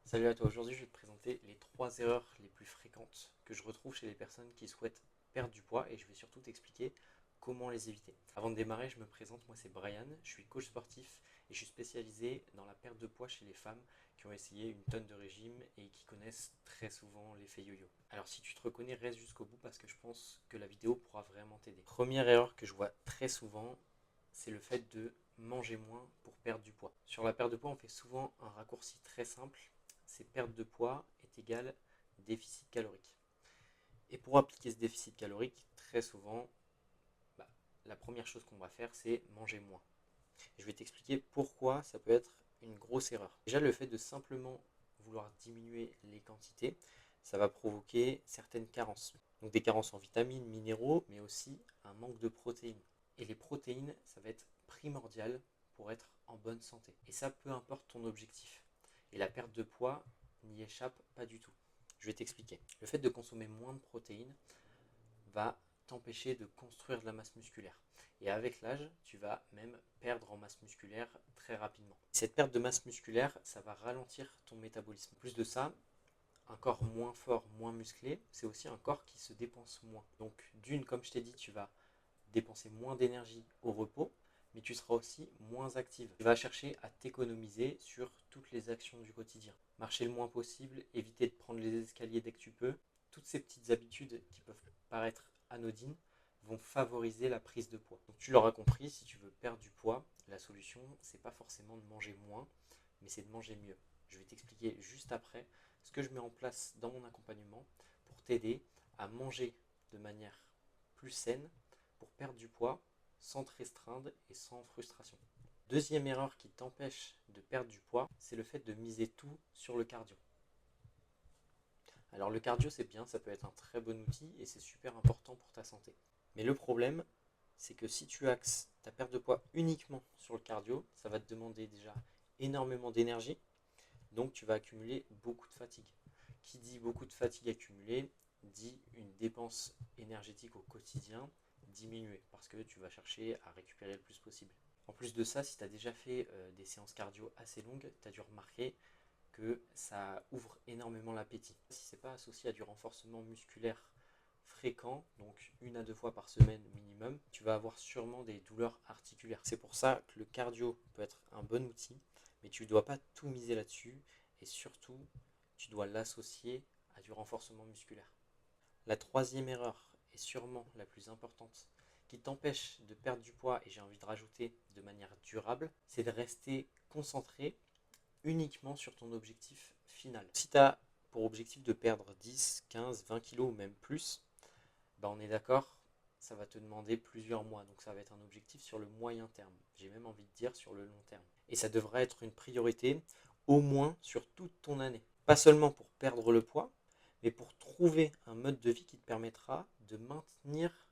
Salut à toi, aujourd'hui je vais te présenter les 3 erreurs les plus fréquentes que je retrouve chez les personnes qui souhaitent perdre du poids et je vais surtout t'expliquer comment les éviter. Avant de démarrer, je me présente, moi c'est Brian, je suis coach sportif et je suis spécialisé dans la perte de poids chez les femmes qui ont essayé une tonne de régime et qui connaissent très souvent l'effet yo-yo. Alors si tu te reconnais, reste jusqu'au bout parce que je pense que la vidéo pourra vraiment t'aider. Première erreur que je vois très souvent, c'est le fait de manger moins pour perdre du poids. Sur la perte de poids, on fait souvent un raccourci très simple, c'est perte de poids est égal déficit calorique. Et pour appliquer ce déficit calorique, très souvent, bah, la première chose qu'on va faire, c'est manger moins. Et je vais t'expliquer pourquoi ça peut être une grosse erreur. Déjà, le fait de simplement vouloir diminuer les quantités, ça va provoquer certaines carences. Donc des carences en vitamines, minéraux, mais aussi un manque de protéines. Et les protéines, ça va être primordial pour être en bonne santé. Et ça, peu importe ton objectif. Et la perte de poids n'y échappe pas du tout. Je vais t'expliquer. Le fait de consommer moins de protéines va t'empêcher de construire de la masse musculaire. Et avec l'âge, tu vas même perdre en masse musculaire très rapidement. Cette perte de masse musculaire, ça va ralentir ton métabolisme. En plus de ça, un corps moins fort, moins musclé, c'est aussi un corps qui se dépense moins. Donc d'une, comme je t'ai dit, tu vas dépenser moins d'énergie au repos, mais tu seras aussi moins active. Tu vas chercher à t'économiser sur toutes les actions du quotidien. Marcher le moins possible, éviter de prendre les escaliers dès que tu peux. Toutes ces petites habitudes qui peuvent paraître anodines vont favoriser la prise de poids. Donc tu l'auras compris, si tu veux perdre du poids, la solution, c'est pas forcément de manger moins, mais c'est de manger mieux. Je vais t'expliquer juste après ce que je mets en place dans mon accompagnement pour t'aider à manger de manière plus saine pour perdre du poids sans te restreindre et sans frustration. Deuxième erreur qui t'empêche de perdre du poids, c'est le fait de miser tout sur le cardio. Alors le cardio c'est bien, ça peut être un très bon outil et c'est super important pour ta santé. Mais le problème, c'est que si tu axes ta perte de poids uniquement sur le cardio, ça va te demander déjà énormément d'énergie, donc tu vas accumuler beaucoup de fatigue. Qui dit beaucoup de fatigue accumulée, dit une dépense énergétique au quotidien diminuée, parce que tu vas chercher à récupérer le plus possible. En plus de ça, si tu as déjà fait des séances cardio assez longues, tu as dû remarquer que ça ouvre énormément l'appétit. Si ce n'est pas associé à du renforcement musculaire fréquent, donc 1 à 2 fois par semaine minimum, tu vas avoir sûrement des douleurs articulaires. C'est pour ça que le cardio peut être un bon outil, mais tu ne dois pas tout miser là-dessus et surtout, tu dois l'associer à du renforcement musculaire. La troisième erreur, est sûrement la plus importante, qui t'empêche de perdre du poids, et j'ai envie de rajouter de manière durable, c'est de rester concentré uniquement sur ton objectif final. Si tu as pour objectif de perdre 10, 15, 20 kilos ou même plus, bah on est d'accord, ça va te demander plusieurs mois. Donc ça va être un objectif sur le moyen terme. J'ai même envie de dire sur le long terme. Et ça devrait être une priorité au moins sur toute ton année. Pas seulement pour perdre le poids, mais pour trouver un mode de vie qui te permettra de maintenir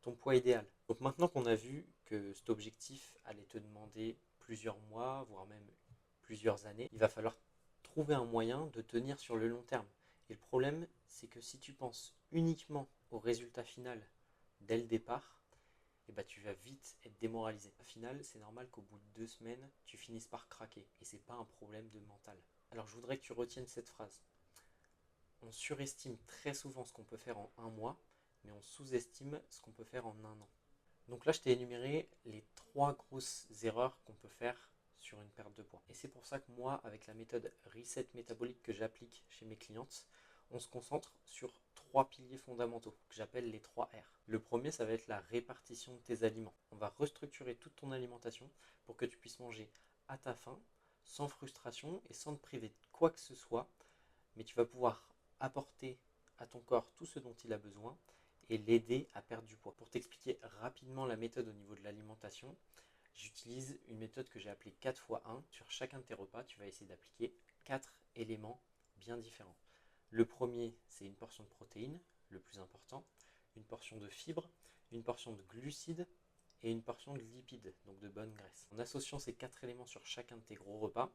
ton poids idéal. Donc maintenant qu'on a vu que cet objectif allait te demander plusieurs mois, voire même plusieurs années, il va falloir trouver un moyen de tenir sur le long terme. Et le problème, c'est que si tu penses uniquement au résultat final dès le départ, eh ben, tu vas vite être démoralisé. Au final, c'est normal qu'au bout de 2 semaines, tu finisses par craquer. Et ce n'est pas un problème de mental. Alors je voudrais que tu retiennes cette phrase. On surestime très souvent ce qu'on peut faire en un mois, mais on sous-estime ce qu'on peut faire en un an. Donc là, je t'ai énuméré les 3 grosses erreurs qu'on peut faire sur une perte de poids. Et c'est pour ça que moi, avec la méthode Reset métabolique que j'applique chez mes clientes, on se concentre sur 3 piliers fondamentaux que j'appelle les 3 R. Le premier, ça va être la répartition de tes aliments. On va restructurer toute ton alimentation pour que tu puisses manger à ta faim, sans frustration et sans te priver de quoi que ce soit, mais tu vas pouvoir apporter à ton corps tout ce dont il a besoin et l'aider à perdre du poids. Pour t'expliquer rapidement la méthode au niveau de l'alimentation, j'utilise une méthode que j'ai appelée 4 x 1. Sur chacun de tes repas, tu vas essayer d'appliquer 4 éléments bien différents. Le premier, c'est une portion de protéines, le plus important, une portion de fibres, une portion de glucides et une portion de lipides, donc de bonne graisse. En associant ces 4 éléments sur chacun de tes gros repas,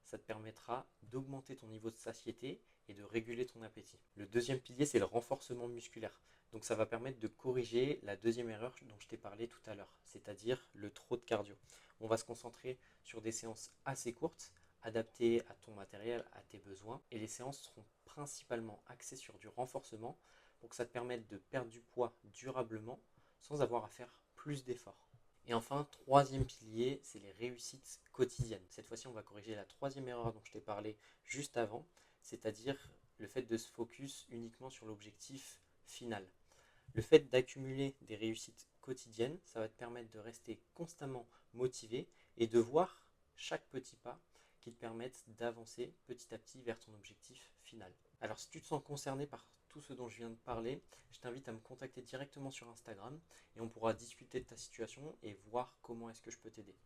ça te permettra d'augmenter ton niveau de satiété et de réguler ton appétit. Le deuxième pilier, c'est le renforcement musculaire. Donc ça va permettre de corriger la deuxième erreur dont je t'ai parlé tout à l'heure, c'est-à-dire le trop de cardio. On va se concentrer sur des séances assez courtes adaptées à ton matériel, à tes besoins. Et les séances seront principalement axées sur du renforcement pour que ça te permette de perdre du poids durablement sans avoir à faire plus d'efforts. Et enfin, troisième pilier, c'est les réussites quotidiennes. Cette fois-ci, on va corriger la troisième erreur dont je t'ai parlé juste avant, c'est-à-dire le fait de se focus uniquement sur l'objectif final. Le fait d'accumuler des réussites quotidiennes, ça va te permettre de rester constamment motivé et de voir chaque petit pas qui te permettent d'avancer petit à petit vers ton objectif final. Alors si tu te sens concerné par tout ce dont je viens de parler, je t'invite à me contacter directement sur Instagram et on pourra discuter de ta situation et voir comment est-ce que je peux t'aider.